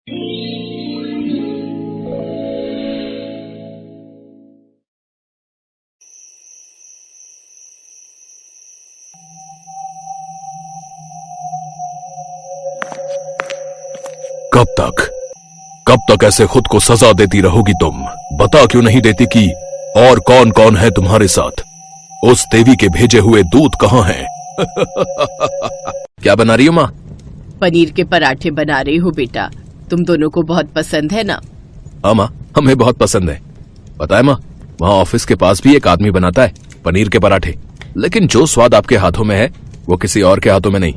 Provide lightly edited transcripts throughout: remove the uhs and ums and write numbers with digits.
कब तक ऐसे खुद को सजा देती रहोगी तुम? बता क्यों नहीं देती कि और कौन कौन है तुम्हारे साथ? उस देवी के भेजे हुए दूत कहाँ हैं? क्या बना रही हो माँ? पनीर के पराठे बना रही हूँ बेटा। तुम दोनों को बहुत पसंद है ना? हाँ माँ, हमें बहुत पसंद है। पता है माँ, वहाँ ऑफिस के पास भी एक आदमी बनाता है पनीर के पराठे, लेकिन जो स्वाद आपके हाथों में है वो किसी और के हाथों में नहीं।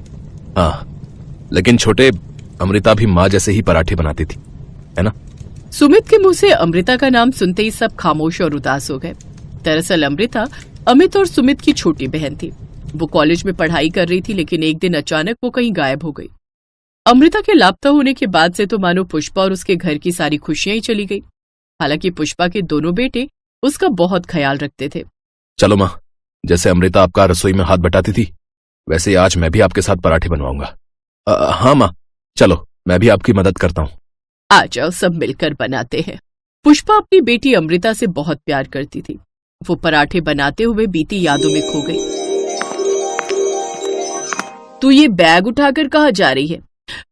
हाँ, लेकिन छोटे अमृता भी माँ जैसे ही पराठे बनाती थी, है ना? सुमित के मुंह से अमृता का नाम सुनते ही सब खामोश और उदास हो गए। दरअसल अमृता अमित और सुमित की छोटी बहन थी। वो कॉलेज में पढ़ाई कर रही थी, लेकिन एक दिन अचानक वो कहीं गायब हो गई। अमृता के लापता होने के बाद से तो मानो पुष्पा और उसके घर की सारी खुशियां ही चली गई। हालांकि पुष्पा के दोनों बेटे उसका बहुत ख्याल रखते थे। चलो माँ, जैसे अमृता आपका रसोई में हाथ बटाती थी, वैसे आज मैं भी आपके साथ पराठे बनवाऊंगा। हाँ माँ, चलो मैं भी आपकी मदद करता हूँ। आ जाओ, सब मिलकर बनाते हैं। पुष्पा अपनी बेटी अमृता से बहुत प्यार करती थी। वो पराठे बनाते हुए बीती यादों में खो गई। तू ये बैग उठाकर कहाँ जा रही है?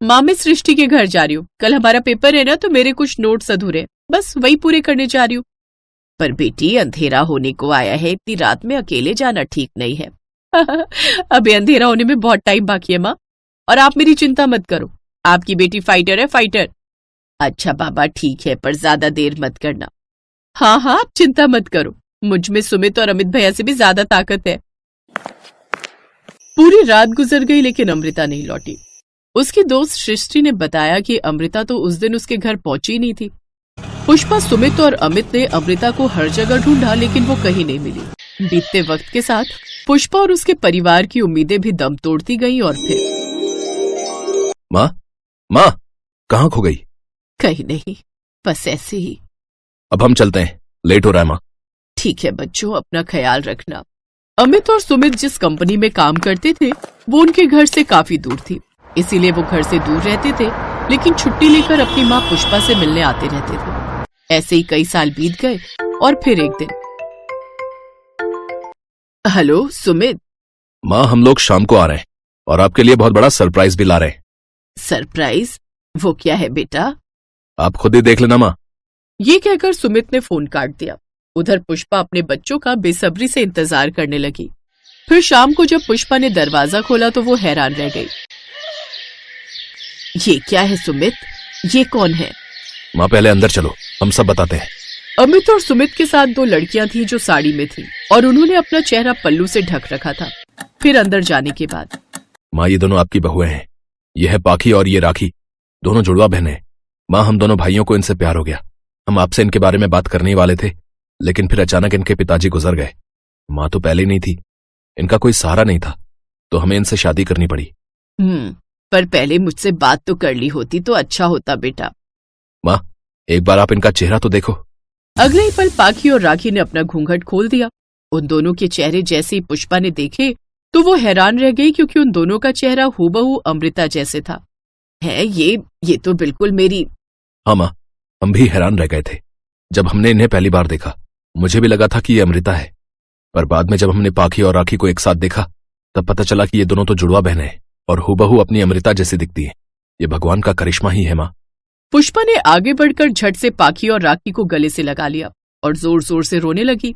माँ, मैं सृष्टि के घर जा रही हूँ। कल हमारा पेपर है ना, तो मेरे कुछ नोट्स अधूरे हैं, बस वही पूरे करने जा रही हूँ। पर बेटी, अंधेरा होने को आया है, इतनी रात में अकेले जाना ठीक नहीं है। अभी अंधेरा होने में बहुत टाइम बाकी है माँ, और आप मेरी चिंता मत करो। आपकी बेटी फाइटर है, फाइटर। अच्छा बाबा, ठीक है, पर ज्यादा देर मत करना। हाँ हाँ, आप चिंता मत करो, मुझ में सुमित और अमित भैया से भी ज्यादा ताकत है। पूरी रात गुजर गई, लेकिन अमृता नहीं लौटी। उसकी दोस्त सृष्टि ने बताया कि अमृता तो उस दिन उसके घर पहुंची नहीं थी। पुष्पा, सुमित और अमित ने अमृता को हर जगह ढूंढा, लेकिन वो कहीं नहीं मिली। बीतते वक्त के साथ पुष्पा और उसके परिवार की उम्मीदें भी दम तोड़ती गईं और फिर माँ, कहाँ खो गई? कहीं नहीं, बस ऐसे ही। अब हम चलते हैं, लेट हो रहा है माँ। ठीक है बच्चों, अपना ख्याल रखना। अमित और सुमित जिस कंपनी में काम करते थे वो उनके घर से काफी दूर थी, इसीलिए वो घर से दूर रहते थे, लेकिन छुट्टी लेकर अपनी माँ पुष्पा से मिलने आते रहते थे। ऐसे ही कई साल बीत गए और फिर एक दिन। हेलो सुमित। माँ, हम लोग शाम को आ रहे हैं और आपके लिए बहुत बड़ा सरप्राइज भी ला रहे हैं। सरप्राइज? वो क्या है बेटा? आप खुद ही देख लेना माँ। ये कहकर सुमित ने फोन काट दिया। उधर पुष्पा अपने बच्चों का बेसब्री से इंतजार करने लगी। फिर शाम को जब पुष्पा ने दरवाजा खोला तो वो हैरान रह गई। ये क्या है सुमित? ये कौन है? माँ, पहले अंदर चलो, हम सब बताते हैं। अमित और सुमित के साथ दो लड़कियां थीं जो साड़ी में थीं और उन्होंने अपना चेहरा पल्लू से ढक रखा था। फिर अंदर जाने के बाद, माँ, ये दोनों आपकी बहुएं हैं। ये है पाखी और ये राखी, दोनों जुड़वा बहनें हैं। माँ, हम दोनों भाइयों को इनसे प्यार हो गया। हम आपसे इनके बारे में बात करने ही वाले थे, लेकिन फिर अचानक इनके पिताजी गुजर गए। माँ तो पहले ही नहीं थी, इनका कोई सहारा नहीं था, तो हमें इनसे शादी करनी पड़ी। पर पहले मुझसे बात तो कर ली होती तो अच्छा होता बेटा। माँ, एक बार आप इनका चेहरा तो देखो। अगले ही पल पाखी और राखी ने अपना घूंघट खोल दिया। उन दोनों के चेहरे जैसे ही पुष्पा ने देखे तो वो हैरान रह गई, क्योंकि उन दोनों का चेहरा हूबहू अमृता जैसे था। है ये तो बिल्कुल मेरी। हाँ माँ, हम भी हैरान रह गए थे जब हमने इन्हें पहली बार देखा। मुझे भी लगा था कि ये अमृता है, पर बाद में जब हमने पाखी और राखी को एक साथ देखा तब पता चला कि ये दोनों तो जुड़वा बहनें हैं और हूबहू अपनी अमृता जैसी दिखती हैं। ये भगवान का करिश्मा ही है माँ। पुष्पा ने आगे बढ़कर झट से पाखी और राखी को गले से लगा लिया और जोर जोर से रोने लगी।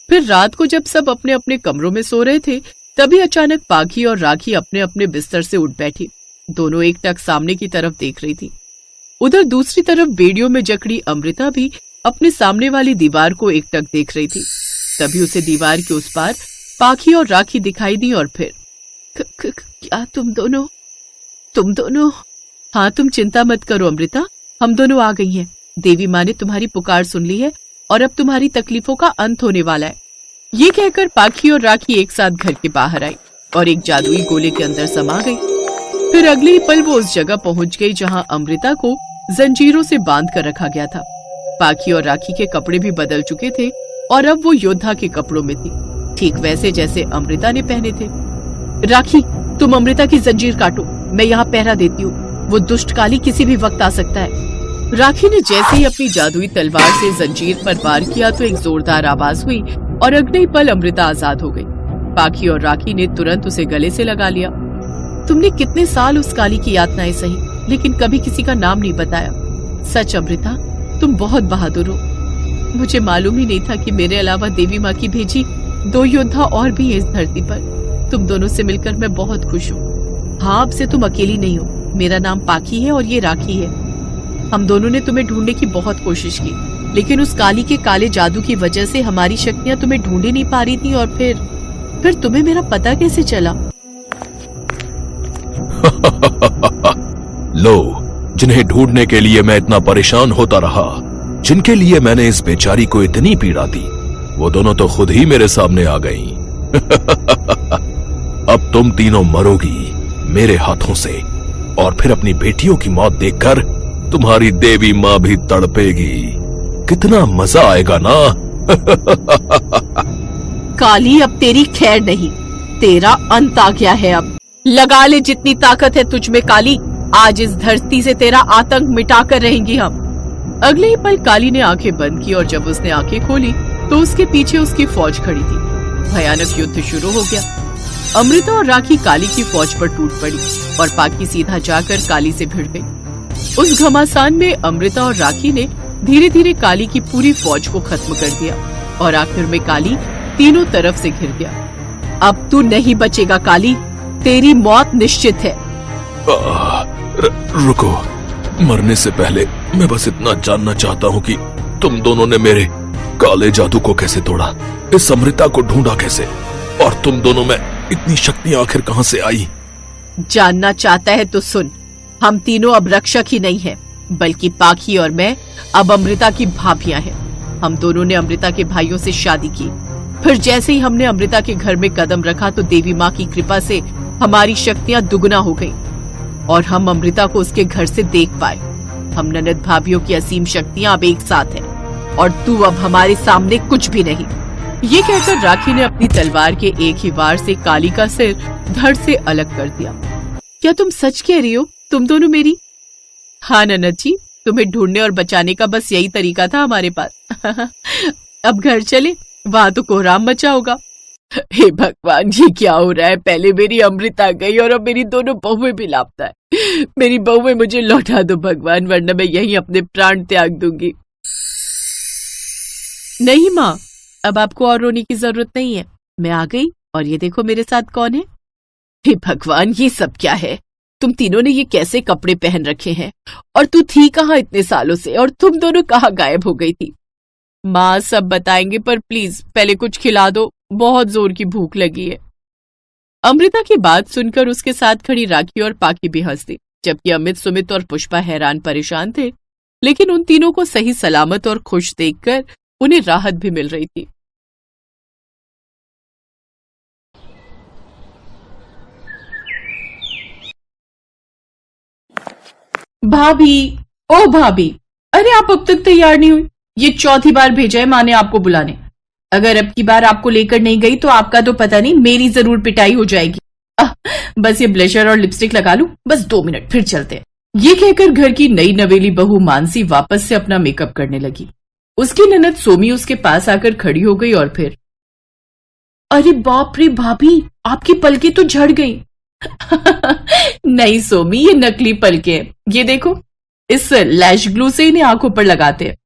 फिर रात को जब सब अपने अपने कमरों में सो रहे थे, तभी अचानक पाखी और राखी अपने अपने बिस्तर से उठ बैठी। दोनों एक टक सामने की तरफ देख रही थी। उधर दूसरी तरफ बेड़ियों में जकड़ी अमृता भी अपने सामने वाली दीवार को एक टक देख रही थी। तभी उसे दीवार के उस पार पाखी और राखी दिखाई दी और फिर क्या तुम दोनों? हाँ, तुम चिंता मत करो अमृता, हम दोनों आ गई हैं। देवी माँ ने तुम्हारी पुकार सुन ली है और अब तुम्हारी तकलीफों का अंत होने वाला है। ये कहकर पाखी और राखी एक साथ घर के बाहर आई और एक जादुई गोले के अंदर समा गई। फिर अगले ही पल वो उस जगह पहुंच गई जहां अमृता को जंजीरों से बांध कर रखा गया था। पाखी और राखी के कपड़े भी बदल चुके थे और अब वो योद्धा के कपड़ों में थी, ठीक वैसे जैसे अमृता ने पहने थे। राखी, तुम अमृता की जंजीर काटो, मैं यहाँ पहरा देती हूँ। वो दुष्ट काली किसी भी वक्त आ सकता है। राखी ने जैसे ही अपनी जादुई तलवार से जंजीर पर वार किया तो एक जोरदार आवाज हुई और अगले ही पल अमृता आजाद हो गई। पाखी और राखी ने तुरंत उसे गले से लगा लिया। तुमने कितने साल उस काली की यातनाएं सही, लेकिन कभी किसी का नाम नहीं बताया। सच अमृता, तुम बहुत बहादुर हो। मुझे मालूम ही नहीं था कि मेरे अलावा देवी माँ की भेजी 2 योद्धा और भी हैं इस धरती पर। तुम दोनों से मिलकर मैं बहुत खुश हूँ। हाँ, अब से तुम अकेली नहीं हो। मेरा नाम पाखी है और ये राखी है। हम दोनों ने तुम्हें ढूंढने की बहुत कोशिश की, लेकिन उस काली के काले जादू की वजह से हमारी शक्तियाँ तुम्हें ढूंढ ही नहीं पा रही थी। और फिर तुम्हें मेरा पता कैसे चला? लो, जिन्हें ढूंढने के लिए मैं इतना परेशान होता रहा, जिनके लिए मैंने इस बेचारी को इतनी पीड़ा दी, वो दोनों तो खुद ही मेरे सामने आ गईं। अब तुम तीनों मरोगी मेरे हाथों से, और फिर अपनी बेटियों की मौत देखकर तुम्हारी देवी माँ भी तड़पेगी। कितना मजा आएगा ना। काली, अब तेरी खैर नहीं, तेरा अंत आ गया है। अब लगा ले जितनी ताकत है तुझ में काली। आज इस धरती से तेरा आतंक मिटाकर रहेंगी हम। अगले ही पल काली ने आंखें बंद की और जब उसने आंखें खोली तो उसके पीछे उसकी फौज खड़ी थी। भयानक युद्ध शुरू हो गया। अमृता और राखी काली की फौज पर टूट पड़ी और पाखी सीधा जाकर काली से भिड़ गई। उस घमासान में अमृता और राखी ने धीरे धीरे काली की पूरी फौज को खत्म कर दिया और आखिर में काली तीनों तरफ से घिर गया। अब तू नहीं बचेगा काली, तेरी मौत निश्चित है। रुको, मरने से पहले मैं बस इतना जानना चाहता हूँ कि तुम दोनों ने मेरे काले जादू को कैसे तोड़ा, इस अमृता को ढूंढा कैसे, और तुम दोनों में इतनी शक्तियां आखिर कहाँ से आई? जानना चाहता है तो सुन, हम तीनों अब रक्षक ही नहीं हैं, बल्कि पाखी और मैं अब अमृता की भाभियां हैं। हम दोनों ने अमृता के भाइयों से शादी की। फिर जैसे ही हमने अमृता के घर में कदम रखा तो देवी माँ की कृपा से हमारी शक्तियां दुगना हो गईं और हम अमृता को उसके घर से देख पाए। हम ननद भाभियों की असीम शक्तियां अब एक साथ हैं और तू अब हमारे सामने कुछ भी नहीं। ये कहकर राखी ने अपनी तलवार के एक ही वार से काली का सिर धड़ से अलग कर दिया। क्या तुम सच कह रही हो? तुम दोनों मेरी? हाँ ननद जी, तुम्हें ढूंढने और बचाने का बस यही तरीका था हमारे पास। अब घर चले, वहां तो कोहराम मचा होगा। हे भगवान, ये क्या हो रहा है? पहले मेरी अमृता गई और अब मेरी दोनों बहुएं भी लापता है। मेरी बहुएं मुझे लौटा दो भगवान, वरना मैं यहीं अपने प्राण त्याग दूंगी। नहीं माँ, अब आपको और रोने की जरूरत नहीं है। मैं आ गई और ये देखो मेरे साथ कौन है। हे भगवान, ये सब क्या है? तुम तीनों ने ये कैसे कपड़े पहन रखे हैं? और तू थी कहाँ इतने सालों से? और तुम दोनों कहाँ गायब हो गई थी? माँ सब बताएंगे, पर प्लीज पहले कुछ खिला दो, बहुत जोर की भूख लगी है। अमृता की बात सुनकर उसके साथ खड़ी राखी और पाखी भी हंस दी, जबकि अमित, सुमित और पुष्पा हैरान परेशान थे। लेकिन उन तीनों को सही सलामत और खुश देखकर उन्हें राहत भी मिल रही थी। भाभी, ओ भाभी, अरे आप अब तक तैयार नहीं हुई। ये चौथी बार भेजा है माँ ने आपको बुलाने। अगर अब की बार आपको लेकर नहीं गई तो आपका तो पता नहीं, मेरी जरूर पिटाई हो जाएगी। बस ये ब्लशर और लिपस्टिक लगा लूं, बस 2 मिनट, फिर चलते हैं। ये कहकर घर की नई नवेली बहू मानसी वापस से अपना मेकअप करने लगी। उसकी ननद सोमी उसके पास आकर खड़ी हो गई और फिर, अरे बाप रे भाभी, आपकी पलकें तो झड़ गई। नहीं सोमी, ये नकली पलकें हैं। ये देखो, इस लैश ग्लू से इन्हें आंखों पर लगाते हैं।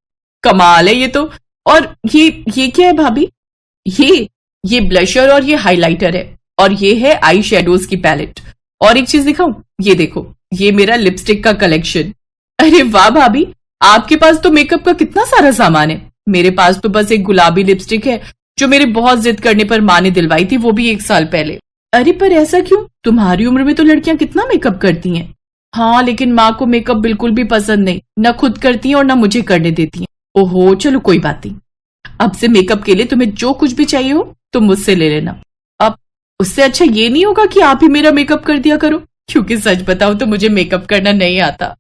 कमाल है ये तो। और ये क्या है भाभी? ये ब्लशर और ये हाइलाइटर है, और ये है आई शेडोज की पैलेट। और एक चीज दिखाऊं, ये देखो, ये मेरा लिपस्टिक का कलेक्शन। अरे वाह भाभी, आपके पास तो मेकअप का कितना सारा सामान है। मेरे पास तो बस एक गुलाबी लिपस्टिक है जो मेरे बहुत जिद करने पर माँ ने दिलवाई थी, वो भी 1 साल पहले। अरे पर ऐसा क्यों? तुम्हारी उम्र में तो लड़कियां कितना मेकअप करती हैं। हाँ, लेकिन माँ को मेकअप बिल्कुल भी पसंद नहीं, न खुद करती हैं और न मुझे करने देती हैं। ओहो, चलो कोई बात नहीं। अब से मेकअप के लिए तुम्हें जो कुछ भी चाहिए हो तुम मुझसे ले लेना। अब उससे अच्छा ये नहीं होगा कि आप ही मेरा मेकअप कर दिया करो, क्योंकि सच बताओ तो मुझे मेकअप करना नहीं आता।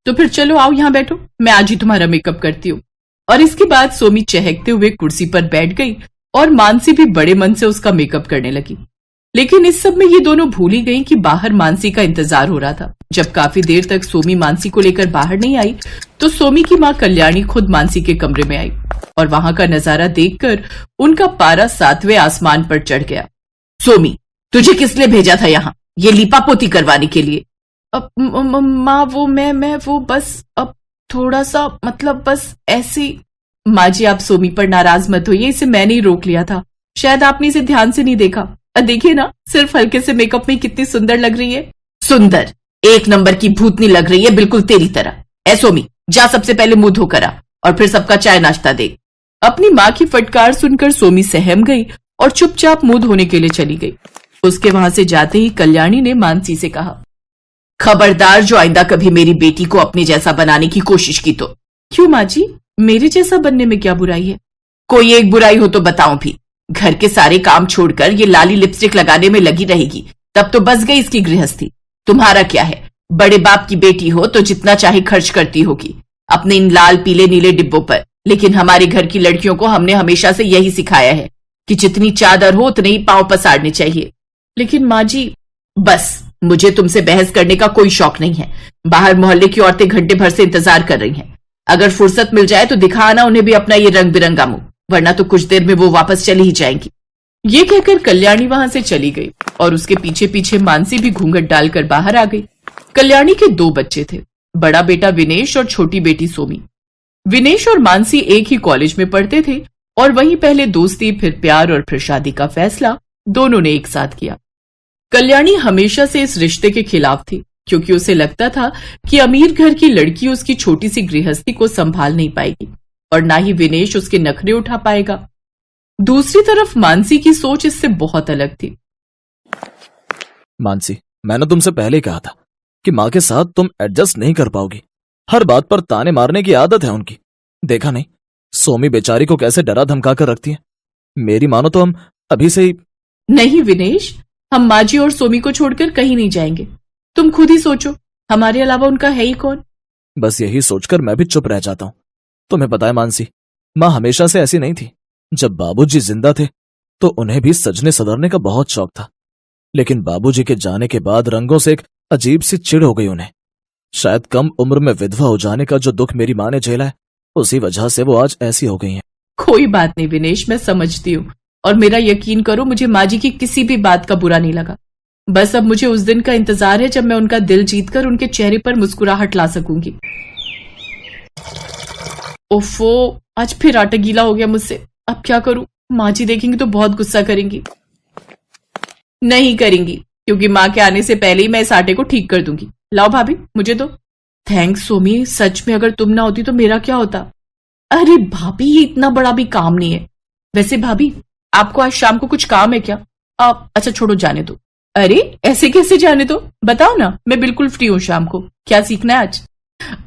तो फिर चलो आओ यहाँ बैठो, मैं आज ही तुम्हारा मेकअप करती हूँ। और इसके बाद सोमी चहकते हुए कुर्सी पर बैठ गई और मानसी भी बड़े मन से उसका मेकअप करने लगी। लेकिन इस सब में ये दोनों भूल ही गई कि बाहर मानसी का इंतजार हो रहा था। जब काफी देर तक सोमी मानसी को लेकर बाहर नहीं आई तो सोमी की माँ कल्याणी खुद मानसी के कमरे में आई और वहां का नजारा देखकर उनका पारा 7वें आसमान पर चढ़ गया। सोमी, तुझे किस लिए भेजा था यहाँ, ये लिपापोती करवाने के लिए? माँ वो मैं वो बस अब थोड़ा सा मतलब बस ऐसी। माँ जी आप सोमी पर नाराज मत होइए, इसे मैंने ही रोक लिया था, शायद आपने इसे ध्यान से नहीं देखा। देखिए ना सिर्फ हल्के से मेकअप में कितनी सुंदर लग रही है। सुंदर? एक नंबर की भूतनी लग रही है, बिल्कुल तेरी तरह। ऐ सोमी, जा सबसे पहले मुंह धोकर आ और फिर सबका चाय नाश्ता दे। अपनी माँ की फटकार सुनकर सोमी सहम गई और चुपचाप मुंह धोने के लिए चली गई। उसके वहां से जाते ही कल्याणी ने मानसी से कहा, खबरदार जो आइंदा कभी मेरी बेटी को अपने जैसा बनाने की कोशिश की तो। क्यों माँ जी, मेरे जैसा बनने में क्या बुराई है? कोई एक बुराई हो तो बताऊं भी। घर के सारे काम छोड़कर ये लाली लिपस्टिक लगाने में लगी रहेगी, तब तो बस गई इसकी गृहस्थी। तुम्हारा क्या है, बड़े बाप की बेटी हो तो जितना चाहे खर्च करती होगी अपने इन लाल पीले नीले डिब्बों पर, लेकिन हमारे घर की लड़कियों को हमने हमेशा से यही सिखाया है कि जितनी चादर हो उतने ही पांव पसारने चाहिए। लेकिन माँ जी, बस, मुझे तुमसे बहस करने का कोई शौक नहीं है। बाहर मोहल्ले की औरतें घंटे भर से इंतजार कर रही हैं। अगर फुर्सत मिल जाए तो दिखाना उन्हें भी अपना ये रंग बिरंगा मुंह, वरना तो कुछ देर में वो वापस चली ही जाएंगी। ये कहकर कल्याणी वहां से चली गई और उसके पीछे पीछे मानसी भी घूंघट डालकर बाहर आ गई। कल्याणी के 2 बच्चे थे, बड़ा बेटा विनेश और छोटी बेटी सोमी। विनेश और मानसी एक ही कॉलेज में पढ़ते थे और वहीं पहले दोस्ती, फिर प्यार और फिर शादी का फैसला दोनों ने एक साथ किया। कल्याणी हमेशा से इस रिश्ते के खिलाफ थी क्योंकि उसे लगता था कि अमीर घर की लड़की उसकी छोटी सी गृहस्थी को संभाल नहीं पाएगी और ना ही विनेश उसके नखरे उठा पाएगा। दूसरी तरफ मानसी की सोच इससे बहुत अलग थी। मानसी, मैंने तुमसे पहले कहा था कि माँ के साथ तुम एडजस्ट नहीं कर पाओगी। हर बात पर ताने मारने की आदत है उनकी। देखा नहीं सोमी बेचारी को कैसे डरा धमका कर रखती है। मेरी मानो तो हम अभी से ही। नहीं विनेश, हम माँ जी और सोमी को छोड़कर कहीं नहीं जाएंगे। तुम खुद ही सोचो, हमारे अलावा उनका है ही कौन? बस यही सोचकर मैं भी चुप रह जाता हूँ। तुम्हें पता है मानसी, माँ हमेशा से ऐसी नहीं थी। जब बाबूजी जिंदा थे तो उन्हें भी सजने सदरने का बहुत शौक था, लेकिन बाबूजी के जाने के बाद रंगों से एक अजीब सी चिढ़ हो गई उन्हें। शायद कम उम्र में विधवा हो जाने का जो दुख मेरी माँ ने झेला है, उसी वजह से वो आज ऐसी हो गई हैं। कोई बात नहीं विनेश, मैं समझती हूँ और मेरा यकीन करो मुझे माँ जी की किसी भी बात का बुरा नहीं लगा। बस अब मुझे उस दिन का इंतजार है जब मैं उनका दिल जीतकर उनके चेहरे पर मुस्कुराहट ला सकूंगी। ओफो, आज फिर आटा गीला हो गया मुझसे। अब क्या करूं? माँ जी देखेंगी तो बहुत गुस्सा करेंगी। नहीं करेंगी, क्योंकि माँ के आने से पहले ही मैं इस आटे को ठीक कर दूंगी। लाओ भाभी, मुझे दो। थैंक्स सोमी, सच में अगर तुम ना होती तो मेरा क्या होता? अरे भाभी, ये इतना बड़ा भी काम नहीं है। वैसे भाभी, आपको आज शाम को कुछ काम है क्या? अच्छा छोड़ो, जाने दो। अरे ऐसे कैसे जाने दो, बताओ ना, मैं बिल्कुल फ्री हूँ शाम को। क्या सीखना है आज?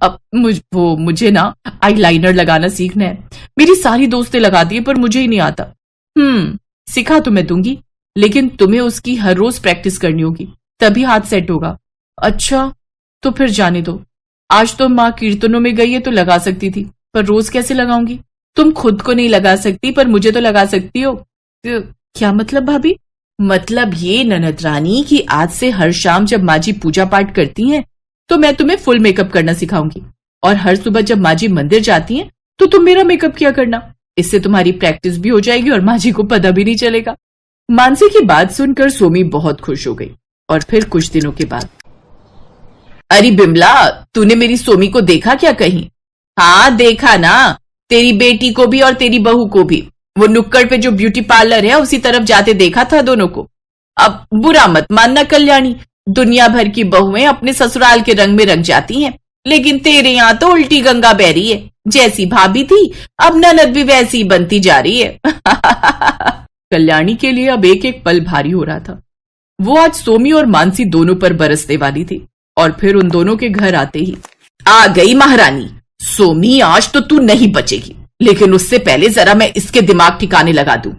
अब मुझे ना आईलाइनर लगाना सीखना है। मेरी सारी दोस्तें लगाती है पर मुझे ही नहीं आता। सिखा तो मैं दूंगी, लेकिन तुम्हें उसकी हर रोज प्रैक्टिस करनी होगी, तभी हाथ सेट होगा। अच्छा तो फिर जाने दो। आज तो माँ कीर्तनों में गई है तो लगा सकती थी, पर रोज कैसे लगाऊंगी? तुम खुद को नहीं लगा सकती पर मुझे तो लगा सकती हो। क्या मतलब भाभी? मतलब ये ननद रानी कि आज से हर शाम जब माँ जी पूजा पाठ करती हैं तो मैं तुम्हें फुल मेकअप करना सिखाऊंगी, और हर सुबह जब माँ जी मंदिर जाती हैं तो तुम मेरा मेकअप किया करना। इससे तुम्हारी प्रैक्टिस भी हो जाएगी और माँ जी को पता भी नहीं चलेगा। मानसी की बात सुनकर सोमी बहुत खुश हो गई। और फिर कुछ दिनों के बाद, अरे बिमला, तूने मेरी सोमी को देखा क्या कहीं? हाँ देखा ना, तेरी बेटी को भी और तेरी बहू को भी। वो नुक्कड़ पे जो ब्यूटी पार्लर है उसी तरफ जाते देखा था दोनों को। अब बुरा मत मानना कल्याणी, दुनिया भर की बहुएं अपने ससुराल के रंग में रंग जाती हैं, लेकिन तेरे यहाँ तो उल्टी गंगा बह रही है। जैसी भाभी थी अब ननद भी वैसी ही बनती जा रही है। कल्याणी के लिए अब एक एक पल भारी हो रहा था। वो आज सोमी और मानसी दोनों पर बरसने वाली थी, और फिर उन दोनों के घर आते ही, आ गई महारानी। सोमी, आज तो तू नहीं बचेगी, लेकिन उससे पहले जरा मैं इसके दिमाग ठिकाने लगा दूं।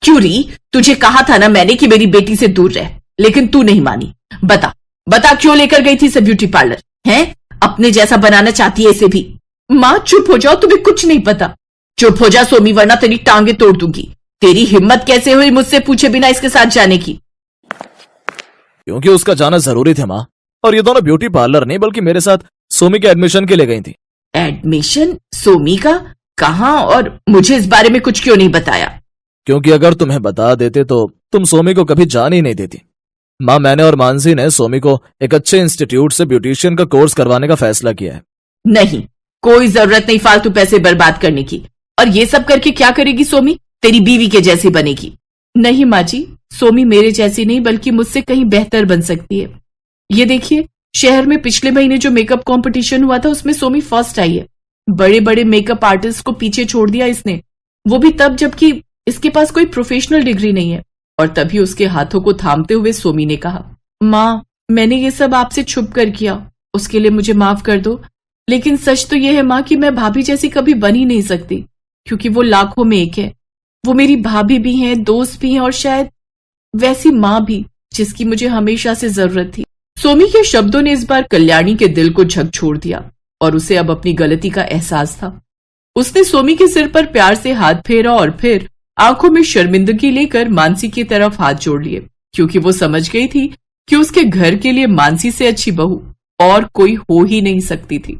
क्यों री, तुझे कहा था ना मैंने कि मेरी बेटी से दूर रह, लेकिन तू नहीं मानी। बता क्यों लेकर गई थी इसे ब्यूटी पार्लर? हैं, अपने जैसा बनाना चाहती है इसे भी। माँ चुप हो जाओ, तुम्हें कुछ नहीं पता। चुप हो जा सोमी, वरना तेरी टांगे तोड़ दूंगी। तेरी हिम्मत कैसे हुई मुझसे पूछे बिना इसके साथ जाने की? क्योंकि उसका जाना जरूरी था माँ। और ये दोनों ब्यूटी पार्लर नहीं बल्कि मेरे साथ सोमी के एडमिशन के लिए गई थी। एडमिशन सोमी का? कहाँ? और मुझे इस बारे में कुछ क्यों नहीं बताया? क्योंकि अगर तुम्हें बता देते तो तुम सोमी को कभी जान ही नहीं देती। माँ, मैंने और मानसी ने सोमी को एक अच्छे इंस्टीट्यूट से ब्यूटिशियन का कोर्स करवाने का फैसला किया है। नहीं, कोई जरूरत नहीं फालतू पैसे बर्बाद करने की। और ये सब करके क्या करेगी सोमी? तेरी बीवी के जैसी बनेगी। नहीं माँ जी, सोमी मेरे जैसी नहीं बल्कि मुझसे कहीं बेहतर बन सकती है। ये देखिए, शहर में पिछले महीने जो मेकअप कंपटीशन हुआ था उसमें सोमी फर्स्ट आई है। बड़े बड़े मेकअप आर्टिस्ट को पीछे छोड़ दिया इसने, वो भी तब जबकि इसके पास कोई प्रोफेशनल डिग्री नहीं है। और तभी उसके हाथों को थामते हुए सोमी ने कहा, माँ, मैंने ये सब आपसे छुप कर किया, उसके लिए मुझे माफ कर दो। लेकिन सच तो यह है माँ कि मैं भाभी जैसी कभी बन ही नहीं सकती, क्योंकि वो लाखों में एक है। वो मेरी भाभी भी है, दोस्त भी है और शायद वैसी माँ भी जिसकी मुझे हमेशा से जरूरत थी। सोमी के शब्दों ने इस बार कल्याणी के दिल को झकझोर दिया और उसे अब अपनी गलती का एहसास था। उसने सोमी के सिर पर प्यार से हाथ फेरा और फिर आंखों में शर्मिंदगी लेकर मानसी की तरफ हाथ जोड़ लिए, क्योंकि वो समझ गई थी कि उसके घर के लिए मानसी से अच्छी बहू और कोई हो ही नहीं सकती थी।